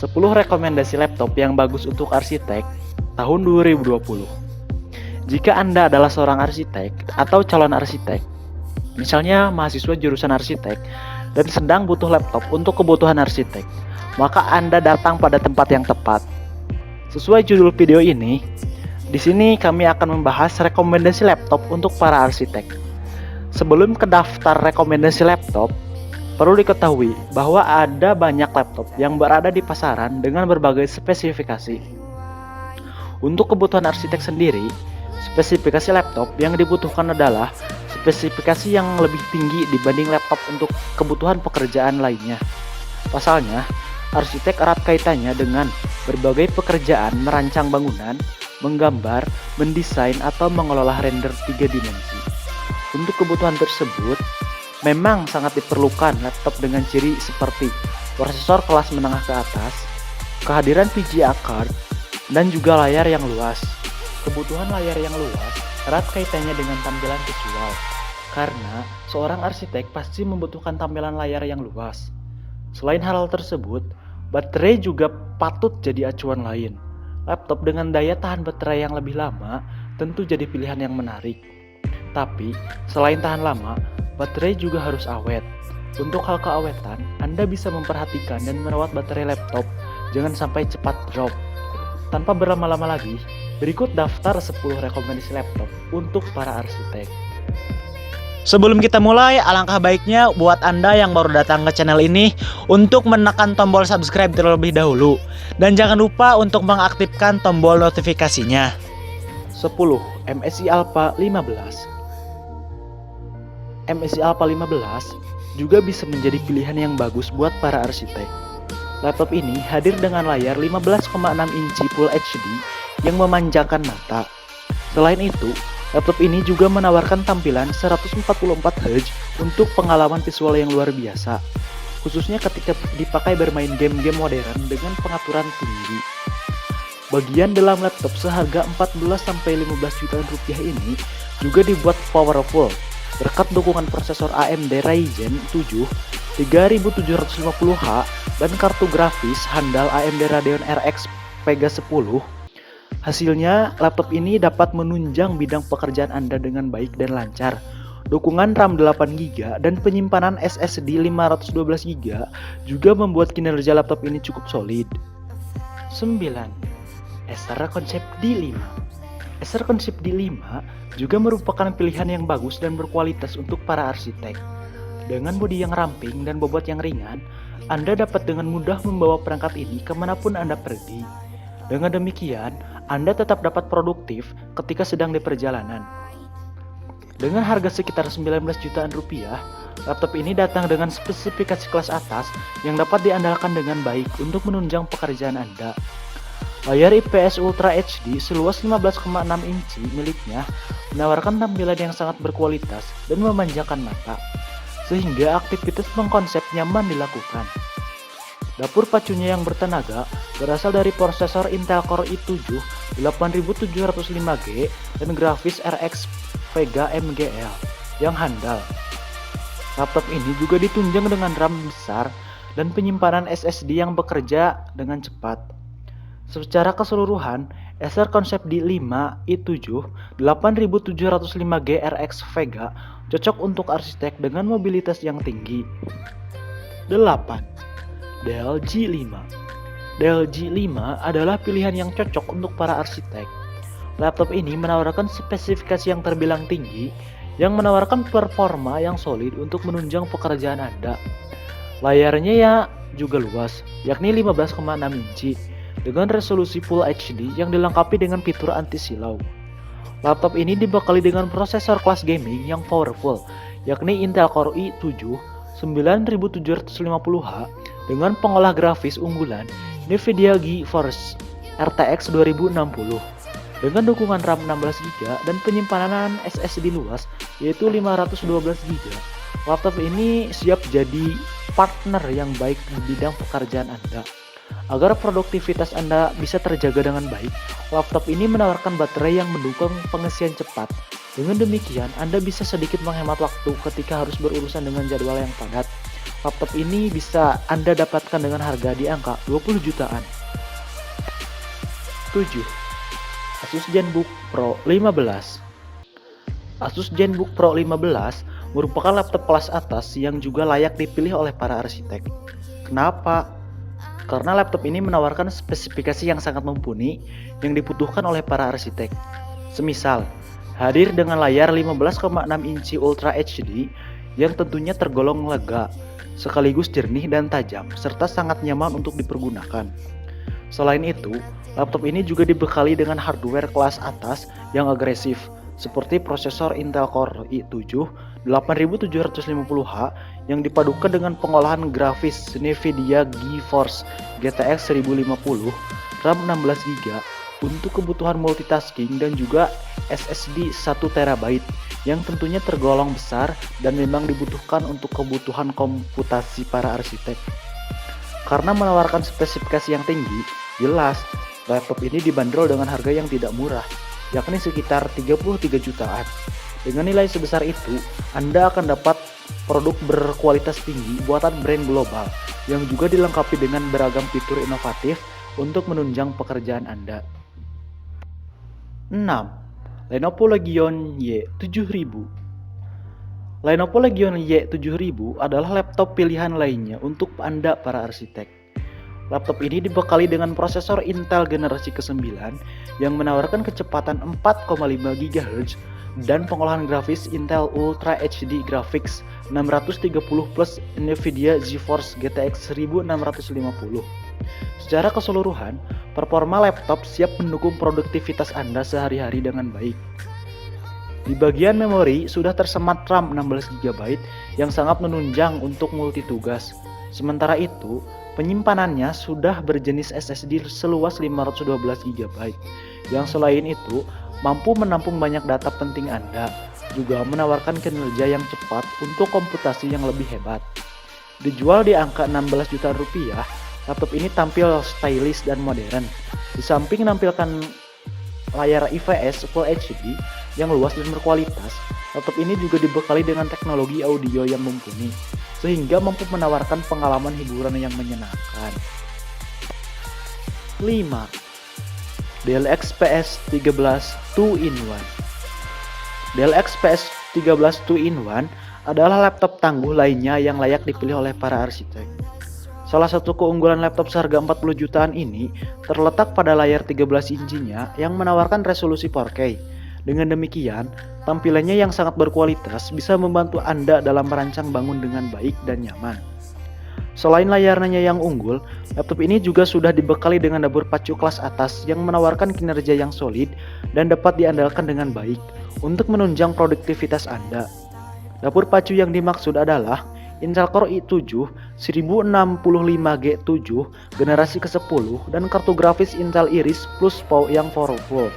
10 rekomendasi laptop yang bagus untuk arsitek tahun 2020. Jika Anda adalah seorang arsitek atau calon arsitek, misalnya mahasiswa jurusan arsitek dan sedang butuh laptop untuk kebutuhan arsitek, maka Anda datang pada tempat yang tepat. Sesuai judul video ini, di sini kami akan membahas rekomendasi laptop untuk para arsitek. Sebelum ke daftar rekomendasi laptop, perlu diketahui bahwa ada banyak laptop yang berada di pasaran dengan berbagai spesifikasi. Untuk kebutuhan arsitek sendiri, spesifikasi laptop yang dibutuhkan adalah spesifikasi yang lebih tinggi dibanding laptop untuk kebutuhan pekerjaan lainnya. Pasalnya, arsitek erat kaitannya dengan berbagai pekerjaan merancang bangunan, menggambar, mendesain, atau mengelola render 3 dimensi. Untuk kebutuhan tersebut, memang sangat diperlukan laptop dengan ciri seperti prosesor kelas menengah ke atas, kehadiran VGA card, dan juga layar yang luas. Kebutuhan layar yang luas erat kaitannya dengan tampilan visual, karena seorang arsitek pasti membutuhkan tampilan layar yang luas. Selain hal tersebut, baterai juga patut jadi acuan lain. Laptop dengan daya tahan baterai yang lebih lama tentu jadi pilihan yang menarik. Tapi, selain tahan lama, baterai juga harus awet. Untuk hal keawetan, Anda bisa memperhatikan dan merawat baterai laptop, jangan sampai cepat drop. Tanpa berlama-lama lagi, berikut daftar 10 rekomendasi laptop untuk para arsitek. Sebelum kita mulai, alangkah baiknya buat Anda yang baru datang ke channel ini untuk menekan tombol subscribe terlebih dahulu. Dan jangan lupa untuk mengaktifkan tombol notifikasinya. 10. MSI Alpha 15. MSI Alpha 15 juga bisa menjadi pilihan yang bagus buat para arsitek. Laptop ini hadir dengan layar 15,6 inci Full HD yang memanjakan mata. Selain itu, laptop ini juga menawarkan tampilan 144 Hz untuk pengalaman visual yang luar biasa, khususnya ketika dipakai bermain game-game modern dengan pengaturan tinggi. Bagian dalam laptop seharga 14-15 jutaan rupiah ini juga dibuat powerful berkat dukungan prosesor AMD Ryzen 7 3750H dan kartu grafis handal AMD Radeon RX Vega 10. Hasilnya, laptop ini dapat menunjang bidang pekerjaan Anda dengan baik dan lancar. Dukungan RAM 8GB dan penyimpanan SSD 512GB juga membuat kinerja laptop ini cukup solid. 9. Acer Concept D5. Acer Concept D5 juga merupakan pilihan yang bagus dan berkualitas untuk para arsitek. Dengan bodi yang ramping dan bobot yang ringan, Anda dapat dengan mudah membawa perangkat ini kemanapun Anda pergi. Dengan demikian, Anda tetap dapat produktif ketika sedang di perjalanan. Dengan harga sekitar 19 jutaan rupiah, laptop ini datang dengan spesifikasi kelas atas yang dapat diandalkan dengan baik untuk menunjang pekerjaan Anda. Layar IPS Ultra HD seluas 15,6 inci miliknya menawarkan tampilan yang sangat berkualitas dan memanjakan mata, sehingga aktivitas mengkonsep nyaman dilakukan. Dapur pacunya yang bertenaga berasal dari prosesor Intel Core i7 8705G dan grafis RX Vega MGL yang handal. Laptop ini juga ditunjang dengan RAM besar dan penyimpanan SSD yang bekerja dengan cepat. Secara keseluruhan, Acer Concept D5 i7 8705G RX Vega cocok untuk arsitek dengan mobilitas yang tinggi. 8. Dell G5. Dell G5 adalah pilihan yang cocok untuk para arsitek. Laptop ini menawarkan spesifikasi yang terbilang tinggi yang menawarkan performa yang solid untuk menunjang pekerjaan Anda. Layarnya ya juga luas, yakni 15,6 inci dengan resolusi Full HD yang dilengkapi dengan fitur anti-silau. Laptop ini dibekali dengan prosesor kelas gaming yang powerful, yakni Intel Core i7 9750H dengan pengolah grafis unggulan Nvidia GeForce RTX 2060 dengan dukungan RAM 16GB dan penyimpanan SSD luas yaitu 512GB. Laptop ini siap jadi partner yang baik di bidang pekerjaan Anda. Agar produktivitas Anda bisa terjaga dengan baik, laptop ini menawarkan baterai yang mendukung pengisian cepat. Dengan demikian, Anda bisa sedikit menghemat waktu ketika harus berurusan dengan jadwal yang padat. Laptop ini bisa Anda dapatkan dengan harga di angka 20 jutaan. 7. Asus ZenBook Pro 15. Asus ZenBook Pro 15 merupakan laptop kelas atas yang juga layak dipilih oleh para arsitek. Kenapa? Karena laptop ini menawarkan spesifikasi yang sangat mumpuni yang dibutuhkan oleh para arsitek. Semisal, hadir dengan layar 15,6 inci Ultra HD yang tentunya tergolong lega, sekaligus jernih dan tajam, serta sangat nyaman untuk dipergunakan. Selain itu, laptop ini juga dibekali dengan hardware kelas atas yang agresif, seperti prosesor Intel Core i7 8750H yang dipadukan dengan pengolahan grafis Nvidia GeForce GTX 1050, RAM 16GB untuk kebutuhan multitasking dan juga SSD 1TB yang tentunya tergolong besar dan memang dibutuhkan untuk kebutuhan komputasi para arsitek. Karena menawarkan spesifikasi yang tinggi, jelas laptop ini dibanderol dengan harga yang tidak murah, yakni sekitar 33 jutaan. Dengan nilai sebesar itu, Anda akan dapat produk berkualitas tinggi buatan brand global yang juga dilengkapi dengan beragam fitur inovatif untuk menunjang pekerjaan Anda. 6. Lenovo Legion Y7000. Lenovo Legion Y7000 adalah laptop pilihan lainnya untuk Anda para arsitek. Laptop ini dibekali dengan prosesor Intel generasi ke-9 yang menawarkan kecepatan 4,5 GHz dan pengolahan grafis Intel Ultra HD Graphics 630 plus Nvidia GeForce GTX 1650. Secara keseluruhan, performa laptop siap mendukung produktivitas Anda sehari-hari dengan baik. Di bagian memori sudah tersemat RAM 16GB yang sangat menunjang untuk multitugas. Sementara itu, penyimpanannya sudah berjenis SSD seluas 512GB yang selain itu mampu menampung banyak data penting Anda, juga menawarkan kinerja yang cepat untuk komputasi yang lebih hebat. Dijual di angka 16 juta rupiah, laptop ini tampil stylish dan modern. Di samping menampilkan layar IPS Full HD yang luas dan berkualitas, laptop ini juga dibekali dengan teknologi audio yang mumpuni, sehingga mampu menawarkan pengalaman hiburan yang menyenangkan. 5. Dell XPS 13 2-in-1. Dell XPS 13 2-in-1 adalah laptop tangguh lainnya yang layak dipilih oleh para arsitek. Salah satu keunggulan laptop seharga 40 jutaan ini terletak pada layar 13 inchinya yang menawarkan resolusi 4K. Dengan demikian, tampilannya yang sangat berkualitas bisa membantu Anda dalam merancang bangun dengan baik dan nyaman. Selain layarnya yang unggul, laptop ini juga sudah dibekali dengan dapur pacu kelas atas yang menawarkan kinerja yang solid dan dapat diandalkan dengan baik untuk menunjang produktivitas Anda. Dapur pacu yang dimaksud adalah Intel Core i7 1065G7 generasi ke-10 dan kartu grafis Intel Iris Plus yang powerful.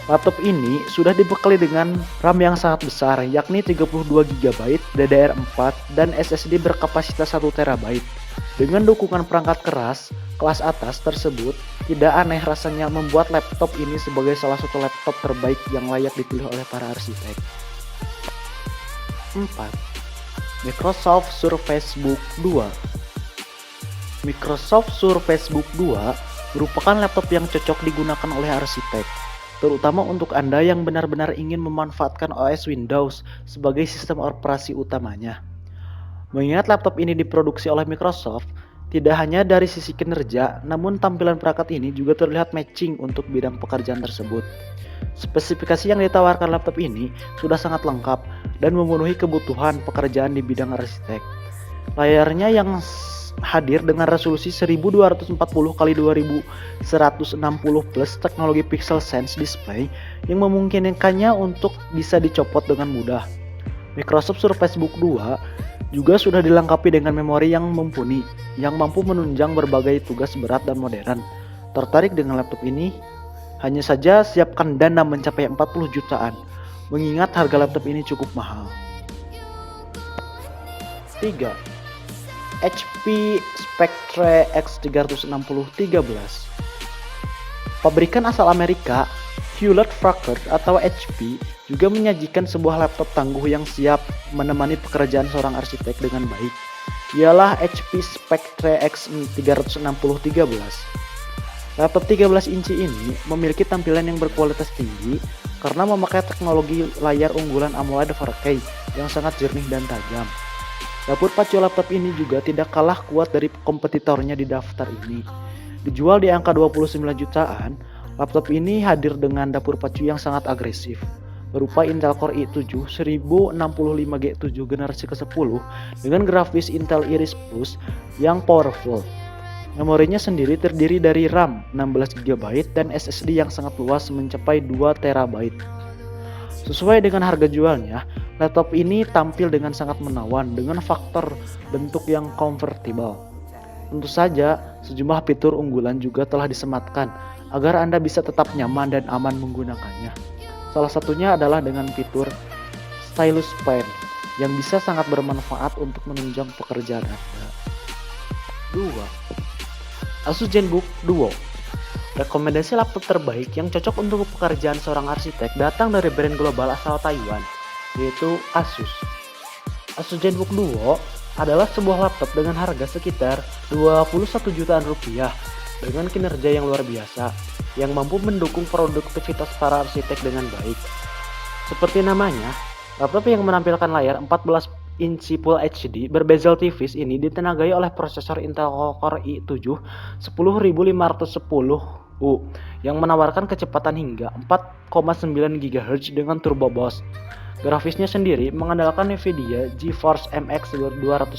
Laptop ini sudah dibekali dengan RAM yang sangat besar, yakni 32GB DDR4 dan SSD berkapasitas 1TB. Dengan dukungan perangkat keras kelas atas tersebut, tidak aneh rasanya membuat laptop ini sebagai salah satu laptop terbaik yang layak dipilih oleh para arsitek. 4. Microsoft Surface Book 2. Microsoft Surface Book 2 merupakan laptop yang cocok digunakan oleh arsitek, terutama untuk Anda yang benar-benar ingin memanfaatkan OS Windows sebagai sistem operasi utamanya. Mengingat laptop ini diproduksi oleh Microsoft, tidak hanya dari sisi kinerja, namun tampilan perangkat ini juga terlihat matching untuk bidang pekerjaan tersebut. Spesifikasi yang ditawarkan laptop ini sudah sangat lengkap dan memenuhi kebutuhan pekerjaan di bidang arsitek. Layarnya yang hadir dengan resolusi 1240x2160 plus teknologi Pixel Sense display yang memungkinkannya untuk bisa dicopot dengan mudah. Microsoft Surface Book 2 juga sudah dilengkapi dengan memori yang mumpuni yang mampu menunjang berbagai tugas berat dan modern. Tertarik dengan laptop ini? Hanya saja siapkan dana mencapai 40 jutaan, mengingat harga laptop ini cukup mahal. 3. HP Spectre X360 13. Pabrikan asal Amerika, Hewlett-Packard atau HP juga menyajikan sebuah laptop tangguh yang siap menemani pekerjaan seorang arsitek dengan baik. ialah HP Spectre X 360 13. Laptop 13 inci ini memiliki tampilan yang berkualitas tinggi karena memakai teknologi layar unggulan AMOLED 4K yang sangat jernih dan tajam. Dapur pacu laptop ini juga tidak kalah kuat dari kompetitornya di daftar ini. Dijual di angka 29 jutaan, laptop ini hadir dengan dapur pacu yang sangat agresif, berupa Intel Core i7 1065G7 generasi ke-10 dengan grafis Intel Iris Plus yang powerful. Memorinya sendiri terdiri dari RAM 16GB dan SSD yang sangat luas mencapai 2TB. Sesuai dengan harga jualnya, laptop ini tampil dengan sangat menawan dengan faktor bentuk yang comfortable. Tentu saja, sejumlah fitur unggulan juga telah disematkan agar Anda bisa tetap nyaman dan aman menggunakannya. Salah satunya adalah dengan fitur Stylus Pen yang bisa sangat bermanfaat untuk menunjang pekerjaan Anda. 2. Asus ZenBook Duo. Rekomendasi laptop terbaik yang cocok untuk pekerjaan seorang arsitek datang dari brand global asal Taiwan, yaitu Asus. Asus ZenBook Duo adalah sebuah laptop dengan harga sekitar 21 jutaan rupiah dengan kinerja yang luar biasa yang mampu mendukung produktivitas para arsitek dengan baik. Seperti namanya, laptop yang menampilkan layar 14 inci Full HD berbezel tipis ini ditenagai oleh prosesor Intel Core i7 10510U yang menawarkan kecepatan hingga 4,9 GHz dengan turbo boost. Grafisnya sendiri mengandalkan Nvidia GeForce MX 250.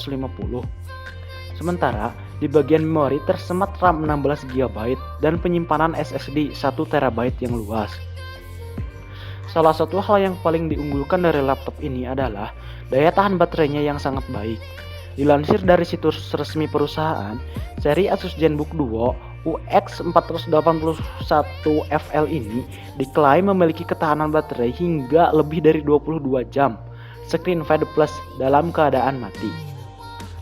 Sementara di bagian memori tersemat RAM 16GB dan penyimpanan SSD 1TB yang luas. Salah satu hal yang paling diunggulkan dari laptop ini adalah daya tahan baterainya yang sangat baik. Dilansir dari situs resmi perusahaan, seri Asus ZenBook Duo UX481FL ini diklaim memiliki ketahanan baterai hingga lebih dari 22 jam screen fade plus dalam keadaan mati.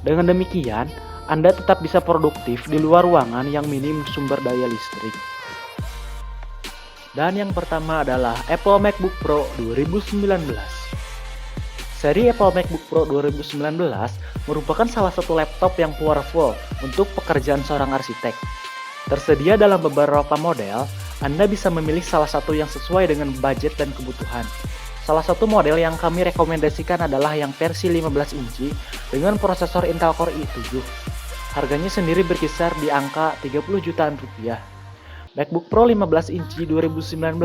Dengan demikian, Anda tetap bisa produktif di luar ruangan yang minim sumber daya listrik. Dan yang pertama adalah Apple MacBook Pro 2019. Seri Apple MacBook Pro 2019 merupakan salah satu laptop yang powerful untuk pekerjaan seorang arsitek. Tersedia dalam beberapa model, Anda bisa memilih salah satu yang sesuai dengan budget dan kebutuhan. Salah satu model yang kami rekomendasikan adalah yang versi 15 inci dengan prosesor Intel Core i7. Harganya sendiri berkisar di angka 30 jutaan rupiah. MacBook Pro 15 inci 2019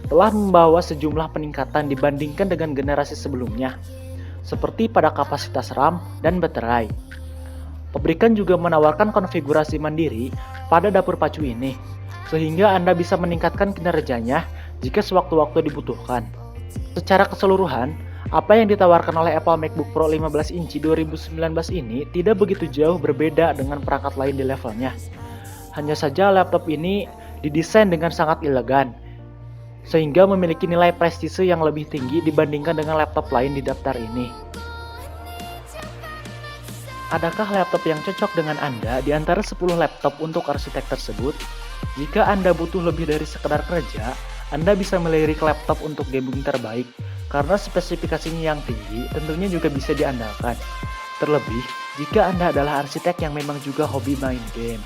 telah membawa sejumlah peningkatan dibandingkan dengan generasi sebelumnya, seperti pada kapasitas RAM dan baterai. Pabrikan juga menawarkan konfigurasi mandiri pada dapur pacu ini, sehingga Anda bisa meningkatkan kinerjanya jika sewaktu-waktu dibutuhkan. Secara keseluruhan, apa yang ditawarkan oleh Apple MacBook Pro 15 inci 2019 ini tidak begitu jauh berbeda dengan perangkat lain di levelnya. Hanya saja laptop ini didesain dengan sangat elegan, sehingga memiliki nilai prestise yang lebih tinggi dibandingkan dengan laptop lain di daftar ini. Adakah laptop yang cocok dengan Anda di antara 10 laptop untuk arsitek tersebut? Jika Anda butuh lebih dari sekedar kerja, Anda bisa melirik laptop untuk gaming terbaik, karena spesifikasinya yang tinggi tentunya juga bisa diandalkan. Terlebih, jika Anda adalah arsitek yang memang juga hobi main game.